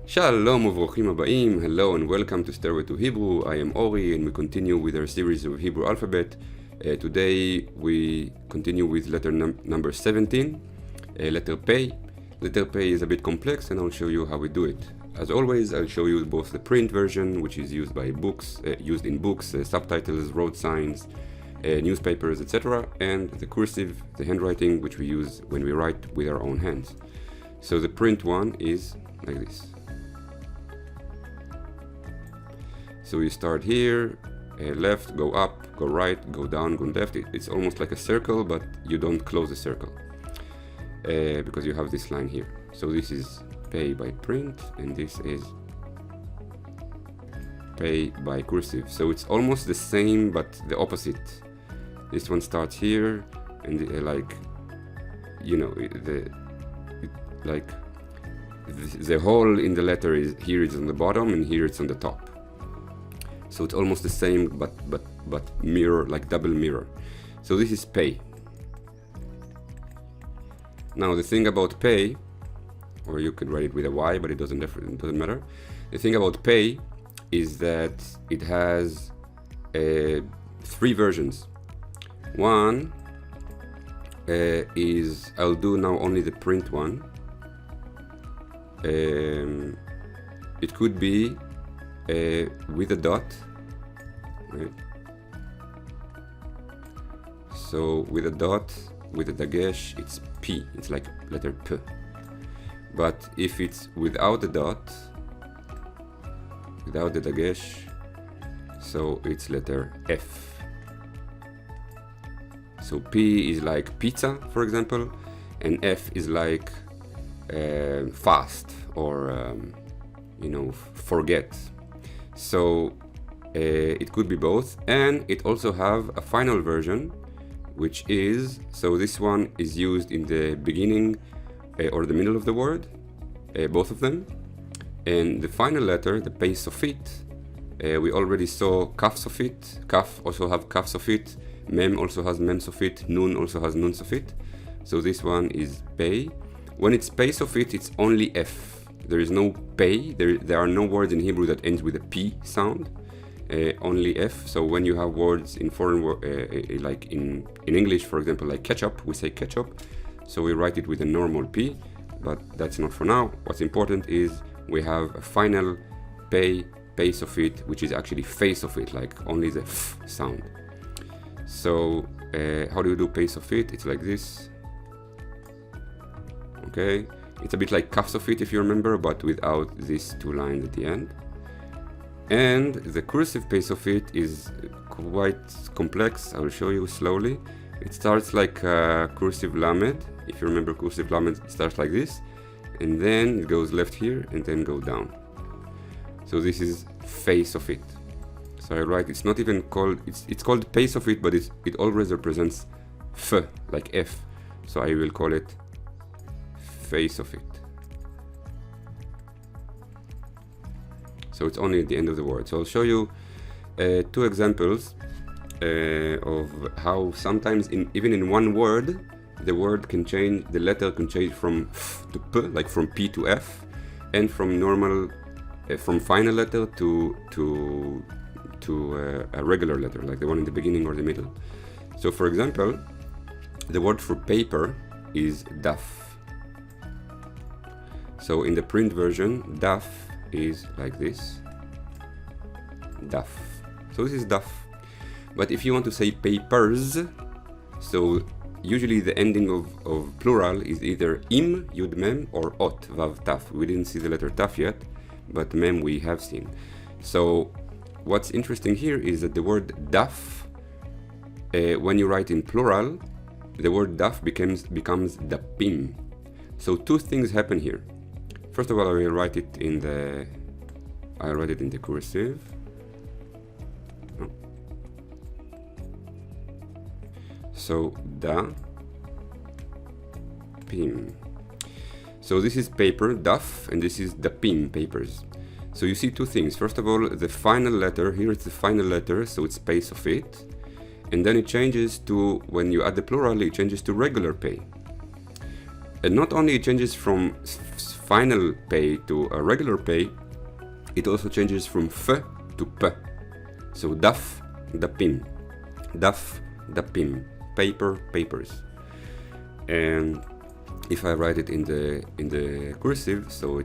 Shalom uvrochim habaim, hello and welcome to Stairway to Hebrew. I am Ori and we continue with our series of Hebrew alphabet. Today we continue with letter number 17, letter Pei. Letter Pei is a bit complex and I'll show you how we do it. As always, I'll show you both the print version, which is used by books, used in books, subtitles, road signs, newspapers, etc., and the cursive, the handwriting, which we use when we write with our own hands. So the print one is like this. So you start here, left, go up, go right, go down, go left. It's almost like a circle, but you don't close the circle because you have this line here. So this is Pei by print, and this is Pei by cursive. So it's almost the same, but the opposite. This one starts here, and the hole in the letter is here. It's on the bottom, and here it's on the top. So it's almost the same, but mirror, like double mirror. So this is Pei. Now the thing about Pei, or you could write it with a Y, but it doesn't matter. The thing about Pei is that it has three versions. One is, I'll do now only the print one. It could be with a dot, right? So with a dot, with a dagesh, it's P, it's like letter P. But if it's without the dot, without the dagesh, so it's letter F. So P is like pizza, for example, and F is like fast, or forget. So it could be both, and it also have a final version, which is, so this one is used in the beginning or the middle of the word, both of them. And the final letter, the Pei Sofit, we already saw Kaf Sofit. Kaf also have Kaf Sofit, Mem also has Mem Sofit, Nun also has Nun Sofit. So this one is Pei. When it's Pei Sofit, it's only F. There is no Pei, there are no words in Hebrew that ends with a P sound, only F. So when you have words in foreign, like in English, for example, like ketchup, we say ketchup, so we write it with a normal P, but that's not for now. What's important is we have a final Pei Sofit, which is actually face of it, like only the F sound. So how do you do Pei Sofit? It's like this, okay? It's a bit like Kaf Sofit, if you remember, but without these two lines at the end. And the cursive Pei Sofit is quite complex. I will show you slowly. It starts like cursive Lamed. If you remember, cursive Lamed starts like this, and then it goes left here, and then go down. So this is Pei Sofit. So I write, it's not even called, it's called Pei Sofit, but it always represents F, like F. So I will call it face of it. So it's only at the end of the word. So I'll show you two examples of how sometimes even in one word the word can change, the letter can change from F to P, like from P to F, and from normal from final letter to a regular letter, like the one in the beginning or the middle. So for example, the word for paper is daf. So in the print version, daf is like this, daf. So this is daf. But if you want to say papers, so usually the ending of plural is either im, yud mem, or ot, vav taf. We didn't see the letter taf yet, but mem we have seen. So what's interesting here is that the word daf, when you write in plural, the word daf becomes dapim. So two things happen here. First of all, I will write it in the cursive. Oh. So da pim. So this is paper, daf, and this is dapim, papers. So you see two things. First of all, the final letter, here it's the final letter, so it's Pei Sofit. And then it changes to, when you add the plural, it changes to regular Pei. And not only it changes from final pay to a regular pay, it also changes from f to p. So daf, dapim, daf, dapim, paper, papers. And if I write it in the cursive, so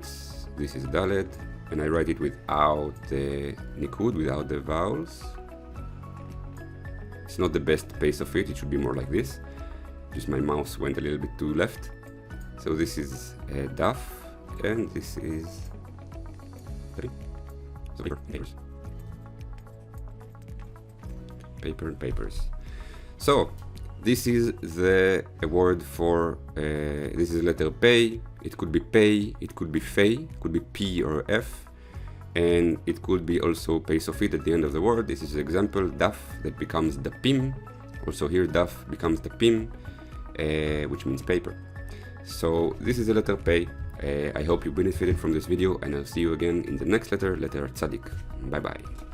this is dalet, and I write it without the Nikkud, without the vowels. It's not the best pace of it should be more like this. Just my mouse went a little bit too left. So this is daf, and this is papers. Paper and papers. So this is the word for this is letter pay. It could be pay, it could be fei, it could be p or f, and it could be also pay sofit at the end of the word. This is an example, daf, that becomes dapim. Also here daf becomes dapim, which means paper. So this is the letter pay. I hope you benefited from this video, and I'll see you again in the next letter, letter tzadik. Bye bye.